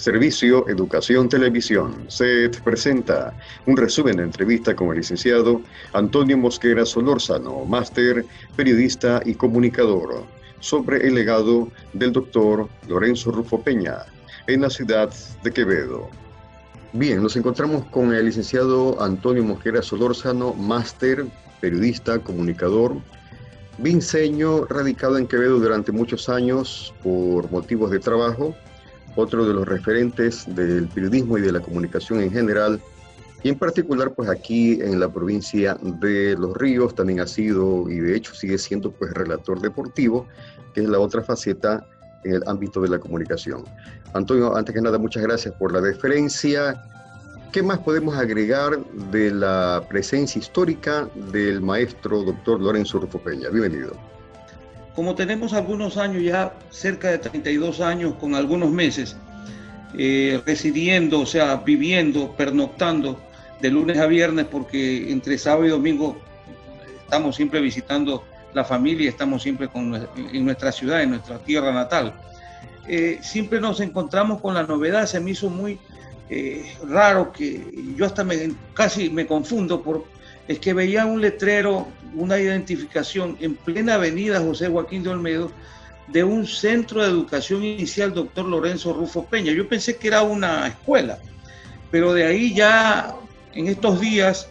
Servicio Educación Televisión, SET presenta un resumen de entrevista con el licenciado Antonio Mosquera Solórzano, máster, periodista y comunicador, sobre el legado del doctor Lorenzo Rufo Peña en la ciudad de Quevedo. Bien, nos encontramos con el licenciado Antonio Mosquera Solórzano, máster, periodista, comunicador, vinceño, radicado en Quevedo durante muchos años por motivos de trabajo, otro de los referentes del periodismo y de la comunicación en general, y en particular pues aquí en la provincia de Los Ríos también ha sido, y de hecho sigue siendo pues relator deportivo, que es la otra faceta en el ámbito de la comunicación. Antonio, antes que nada, muchas gracias por la deferencia. ¿Qué más podemos agregar de la presencia histórica del maestro doctor Lorenzo Rufo Peña? Bienvenido. Como tenemos algunos años, ya cerca de 32 años con algunos meses, residiendo, o sea, viviendo, pernoctando de lunes a viernes, porque entre sábado y domingo estamos siempre visitando la familia, estamos siempre en nuestra ciudad, en nuestra tierra natal. Siempre nos encontramos con la novedad. Se me hizo muy raro, que yo hasta casi me confundo, es que veía un letrero, una identificación en plena avenida José Joaquín de Olmedo de un centro de educación inicial doctor Lorenzo Rufo Peña. Yo pensé que era una escuela, pero de ahí ya en estos días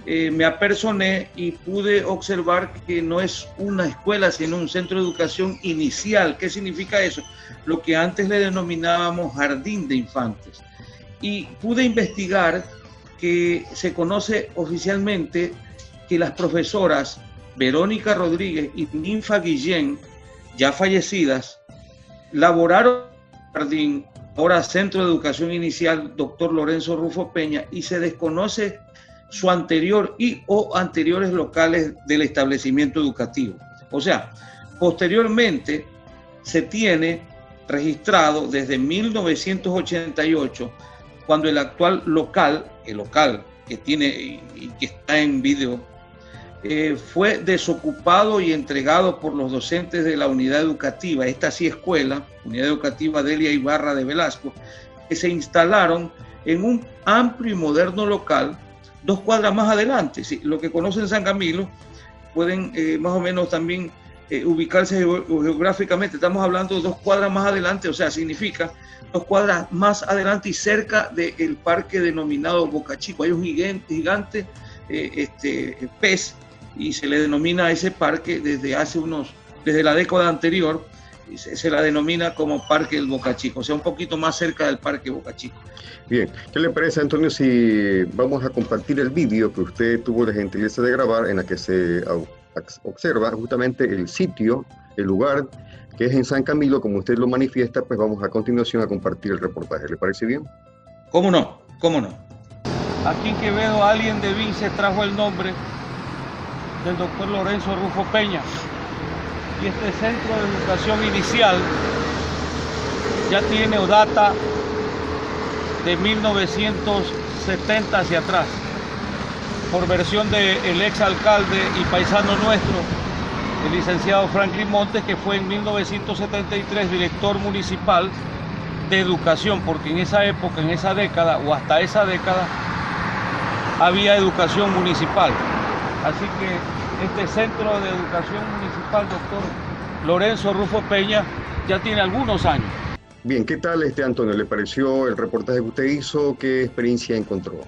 me apersoné y pude observar que no es una escuela, sino un centro de educación inicial. ¿Qué significa eso? Lo que antes le denominábamos jardín de infantes. Y pude investigar que se conoce oficialmente que las profesoras Verónica Rodríguez y Ninfa Guillén, ya fallecidas, laboraron en el jardín, ahora Centro de Educación Inicial Dr. Lorenzo Rufo Peña, y se desconoce su anterior o anteriores locales del establecimiento educativo. O sea, posteriormente se tiene registrado desde 1988, cuando el actual local, que tiene y que está en video, fue desocupado y entregado por los docentes de la unidad educativa, esta sí escuela, Unidad Educativa Delia Ibarra de Velasco, que se instalaron en un amplio y moderno local 2 cuadras más adelante. Sí, lo que conocen San Camilo pueden más o menos también ubicarse geográficamente. Estamos hablando de 2 cuadras más adelante, o sea, significa 2 cuadras más adelante y cerca del parque denominado Boca Chico. Hay un gigante pez, y se le denomina a ese parque desde la década anterior, se la denomina como Parque del Boca Chico, o sea, un poquito más cerca del Parque Boca Chico. Bien, ¿qué le parece, Antonio, si vamos a compartir el vídeo que usted tuvo la gentileza de grabar, en la que se observa justamente el sitio, el lugar, que es en San Camilo, como usted lo manifiesta? Pues vamos a continuación a compartir el reportaje. ¿Le parece bien? ¿Cómo no? ¿Cómo no? Aquí en Quevedo alguien de Vince trajo el nombre del doctor Lorenzo Rufo Peña, y este centro de educación inicial ya tiene o data de 1970 hacia atrás, por versión del ex alcalde y paisano nuestro, el licenciado Franklin Montes, que fue en 1973 director municipal de educación, porque en esa época, en esa década o hasta esa década, había educación municipal. Así que este centro de educación municipal, doctor Lorenzo Rufo Peña, ya tiene algunos años. Bien, ¿qué tal, Antonio? ¿Le pareció el reportaje que usted hizo? ¿Qué experiencia encontró?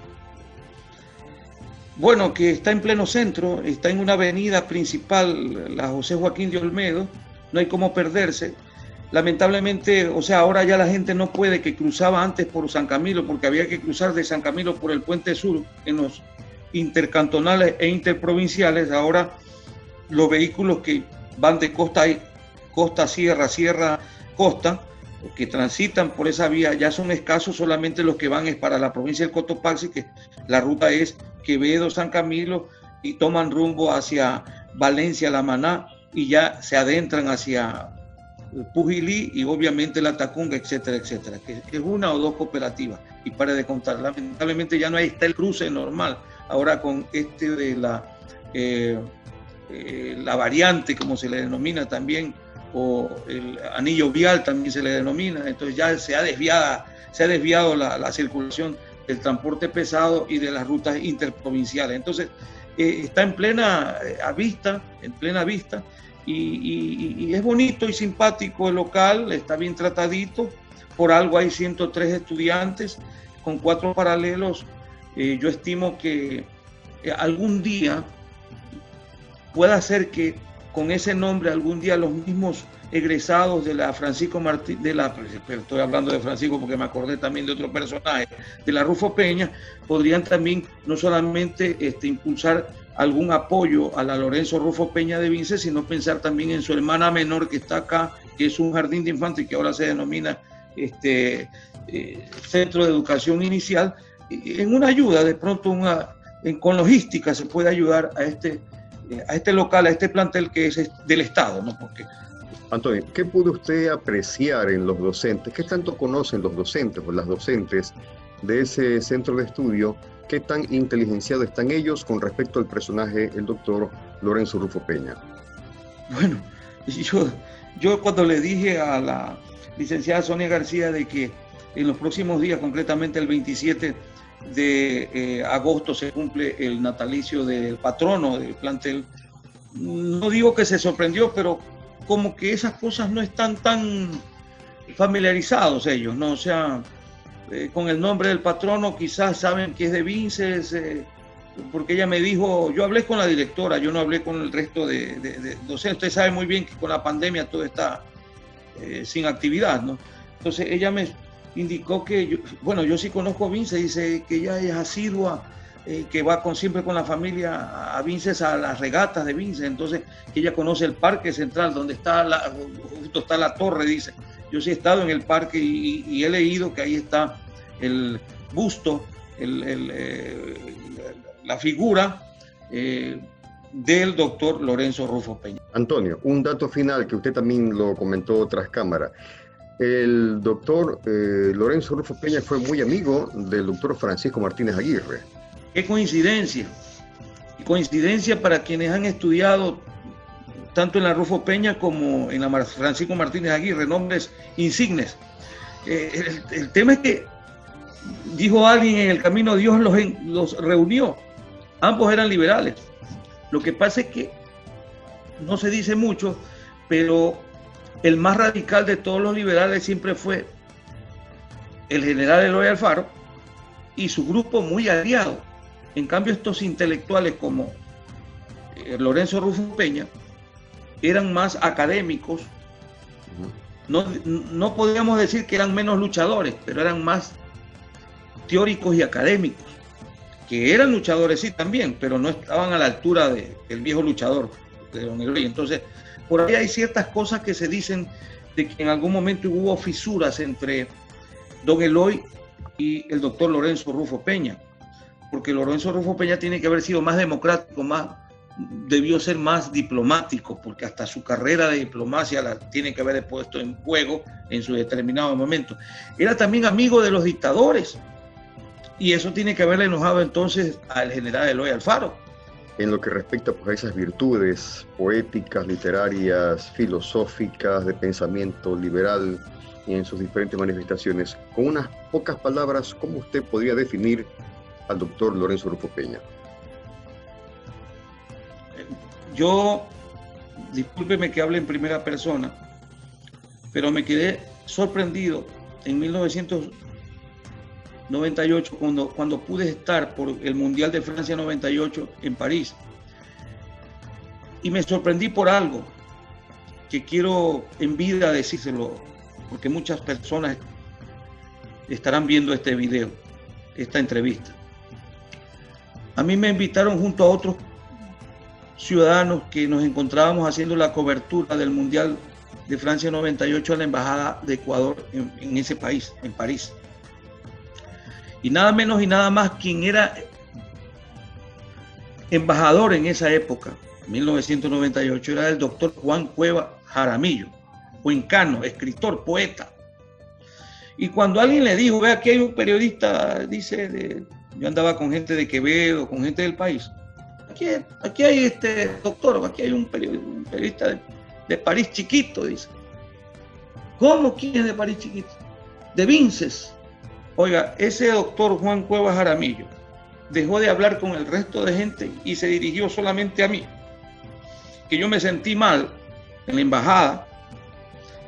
Bueno, que está en pleno centro, está en una avenida principal, la José Joaquín de Olmedo, no hay cómo perderse. Lamentablemente, o sea, ahora ya la gente no puede, que cruzaba antes por San Camilo, porque había que cruzar de San Camilo por el Puente Sur en los intercantonales e interprovinciales. Ahora los vehículos que van de costa, sierra, costa, que transitan por esa vía, ya son escasos. Solamente los que van es para la provincia del Cotopaxi, que la ruta es Quevedo, San Camilo, y toman rumbo hacia Valencia, La Maná, y ya se adentran hacia Pujilí y obviamente La Tacunga, etcétera, etcétera, que es una o 2 cooperativas. Y para de contar, lamentablemente ya no está el cruce normal. Ahora con de la variante, como se le denomina también, o el anillo vial también se le denomina. Entonces ya se ha desviado la circulación del transporte pesado y de las rutas interprovinciales. Entonces está en plena vista, y es bonito y simpático el local, está bien tratadito. Por algo hay 103 estudiantes con 4 paralelos. Yo estimo que algún día pueda ser que con ese nombre algún día los mismos egresados de la Francisco Martín, estoy hablando de Francisco porque me acordé también de otro personaje, de la Rufo Peña, podrían también no solamente impulsar algún apoyo a la Lorenzo Rufo Peña de Vinces, sino pensar también en su hermana menor que está acá, que es un jardín de infantes que ahora se denomina Centro de Educación Inicial, en una ayuda, de pronto con logística se puede ayudar a este local, a este plantel que es del Estado, ¿no? Porque Antonio, ¿qué pudo usted apreciar en los docentes? ¿Qué tanto conocen los docentes o las docentes de ese centro de estudio? ¿Qué tan inteligenciados están ellos con respecto al personaje, el doctor Lorenzo Rufo Peña? Bueno, yo cuando le dije a la licenciada Sonia García de que en los próximos días, concretamente el 27 de agosto, se cumple el natalicio del patrono del plantel, no digo que se sorprendió, pero como que esas cosas no están tan familiarizados ellos, ¿no? O sea, con el nombre del patrono quizás saben que es de Vinces, porque ella me dijo, yo hablé con la directora, yo no hablé con el resto de docentes. Usted sabe muy bien que con la pandemia todo está sin actividad, ¿no? Entonces ella me indicó que, yo sí conozco a Vinces, dice que ella es asidua, que va siempre con la familia a Vinces, a las regatas de Vinces, entonces que ella conoce el Parque Central, donde justo está la torre, dice. Yo sí he estado en el parque y he leído que ahí está el busto, la figura del doctor Lorenzo Rufo Peña. Antonio, un dato final que usted también lo comentó tras cámara. El doctor Lorenzo Rufo Peña fue muy amigo del doctor Francisco Martínez Aguirre. Qué coincidencia. Coincidencia para quienes han estudiado tanto en la Rufo Peña como en la Francisco Martínez Aguirre, nombres insignes. El tema es que, dijo alguien, en el camino Dios los reunió. Ambos eran liberales. Lo que pasa es que no se dice mucho, pero el más radical de todos los liberales siempre fue el general Eloy Alfaro y su grupo muy aliado. En cambio, estos intelectuales como Lorenzo Rufo Peña eran más académicos. No podríamos decir que eran menos luchadores, pero eran más teóricos y académicos, que eran luchadores sí también, pero no estaban a la altura del viejo luchador de don Eloy. Entonces, por ahí hay ciertas cosas que se dicen de que en algún momento hubo fisuras entre don Eloy y el doctor Lorenzo Rufo Peña, porque Lorenzo Rufo Peña tiene que haber sido más democrático, debió ser más diplomático, porque hasta su carrera de diplomacia la tiene que haber puesto en juego en su determinado momento. Era también amigo de los dictadores, y eso tiene que haberle enojado entonces al general Eloy Alfaro. En lo que respecta pues, a esas virtudes poéticas, literarias, filosóficas, de pensamiento liberal y en sus diferentes manifestaciones, con unas pocas palabras, ¿cómo usted podría definir al doctor Lorenzo Rufo Peña? Yo, discúlpeme que hable en primera persona, pero me quedé sorprendido en 1998 cuando pude estar por el Mundial de Francia 98 en París. Y me sorprendí por algo que quiero en vida decírselo, porque muchas personas estarán viendo este video, esta entrevista. A mí me invitaron junto a otros ciudadanos que nos encontrábamos haciendo la cobertura del Mundial de Francia 98 a la Embajada de Ecuador en ese país, en París. Y nada menos y nada más quien era embajador en esa época, 1998, era el doctor Juan Cueva Jaramillo, cuencano, escritor, poeta. Y cuando alguien le dijo, ve, aquí hay un periodista, dice, yo andaba con gente de Quevedo, con gente del país. Aquí hay doctor, aquí hay un periodista de París chiquito, dice. ¿Cómo? ¿Quién es de París chiquito? De Vinces. Oiga, ese doctor Juan Cuevas Jaramillo dejó de hablar con el resto de gente y se dirigió solamente a mí. Que yo me sentí mal en la embajada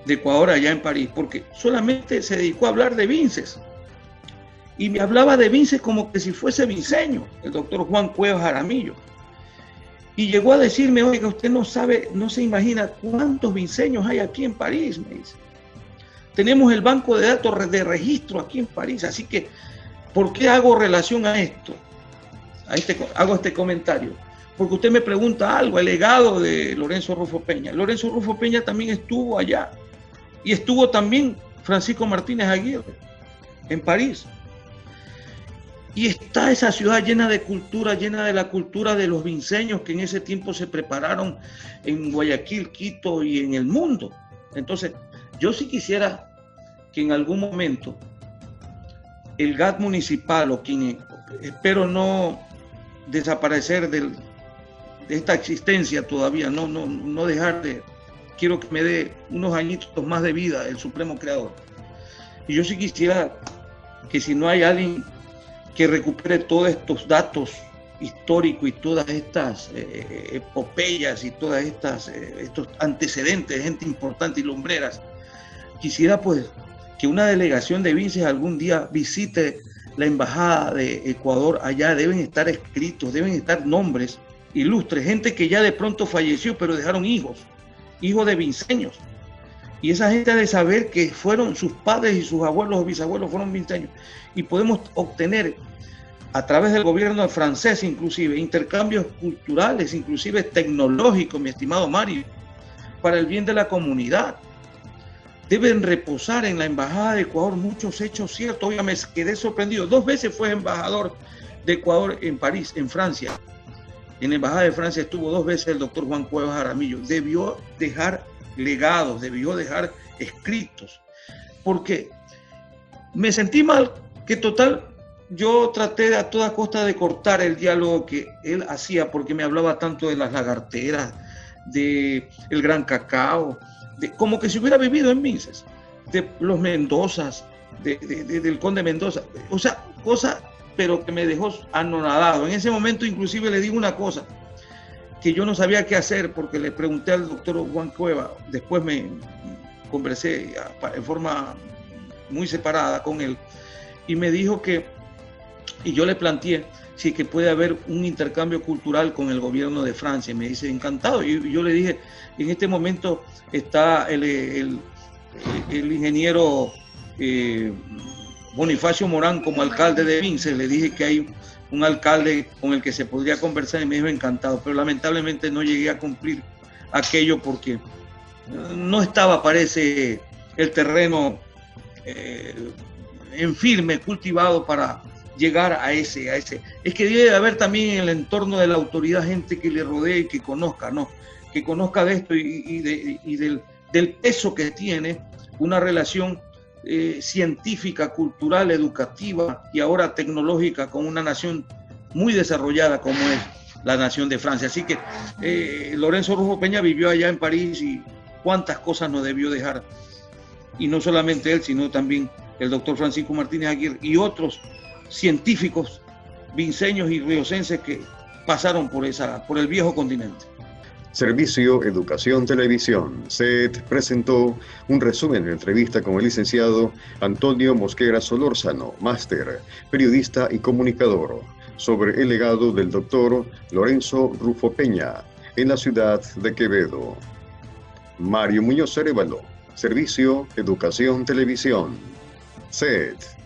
de Ecuador allá en París, porque solamente se dedicó a hablar de Vinces. Y me hablaba de Vinces como que si fuese vinceño, el doctor Juan Cuevas Jaramillo. Y llegó a decirme, oiga, usted no sabe, no se imagina cuántos vinceños hay aquí en París, me dice. Tenemos el banco de datos de registro aquí en París, así que, ¿por qué hago relación a esto? Hago este comentario. Porque usted me pregunta algo, el legado de Lorenzo Rufo Peña. Lorenzo Rufo Peña también estuvo allá. Y estuvo también Francisco Martínez Aguirre en París. Y está esa ciudad llena de cultura, llena de la cultura de los vinceños que en ese tiempo se prepararon en Guayaquil, Quito y en el mundo. Entonces, yo sí quisiera que en algún momento el GAT municipal, o quien espero no desaparecer de esta existencia todavía, no dejar de, quiero que me dé unos añitos más de vida el Supremo Creador. Y yo sí quisiera que si no hay alguien que recupere todos estos datos históricos y todas estas epopeyas y todas estos antecedentes de gente importante y lumbreras, quisiera pues que una delegación de Vinces algún día visite la embajada de Ecuador. Allá deben estar escritos, deben estar nombres ilustres, gente que ya de pronto falleció, pero dejaron hijos de vinceños. Y esa gente ha de saber que fueron sus padres y sus abuelos o bisabuelos fueron vinceños. Y podemos obtener a través del gobierno francés inclusive intercambios culturales, inclusive tecnológicos, mi estimado Mario, para el bien de la comunidad. Deben reposar en la embajada de Ecuador muchos hechos ciertos. Oiga, me quedé sorprendido. 2 veces fue embajador de Ecuador en París, en Francia. En la embajada de Francia estuvo 2 veces el doctor Juan Cuevas Jaramillo. Debió dejar legados, debió dejar escritos, porque me sentí mal, que total, yo traté a toda costa de cortar el diálogo que él hacía, porque me hablaba tanto de las lagarteras, de el gran cacao, como que si hubiera vivido en Vinces, de los Mendozas, del conde Mendoza, o sea, cosas, pero que me dejó anonadado. En ese momento inclusive le digo una cosa, que yo no sabía qué hacer, porque le pregunté al doctor Juan Cueva, después me conversé en forma muy separada con él, y me dijo que, y yo le planteé, si que puede haber un intercambio cultural con el gobierno de Francia. Y me dice, encantado. Y yo le dije, en este momento está el ingeniero Bonifacio Morán como alcalde de Vinces. Le dije que hay un alcalde con el que se podría conversar y me dijo encantado, pero lamentablemente no llegué a cumplir aquello porque no estaba, parece, el terreno en firme, cultivado para llegar a ese. Es que debe haber también en el entorno de la autoridad gente que le rodee y que conozca, ¿no? Que conozca de esto y del peso que tiene una relación científica, cultural, educativa y ahora tecnológica con una nación muy desarrollada como es la nación de Francia. Así que Lorenzo Rufo Peña vivió allá en París y cuántas cosas nos debió dejar. Y no solamente él, sino también el doctor Francisco Martínez Aguirre y otros científicos vinceños y riocenses que pasaron por el viejo continente. Servicio Educación Televisión, SET, presentó un resumen de entrevista con el licenciado Antonio Mosquera Solórzano, máster, periodista y comunicador, sobre el legado del doctor Lorenzo Rufo Peña en la ciudad de Quevedo. Mario Muñoz Arévalo, Servicio Educación Televisión, SET.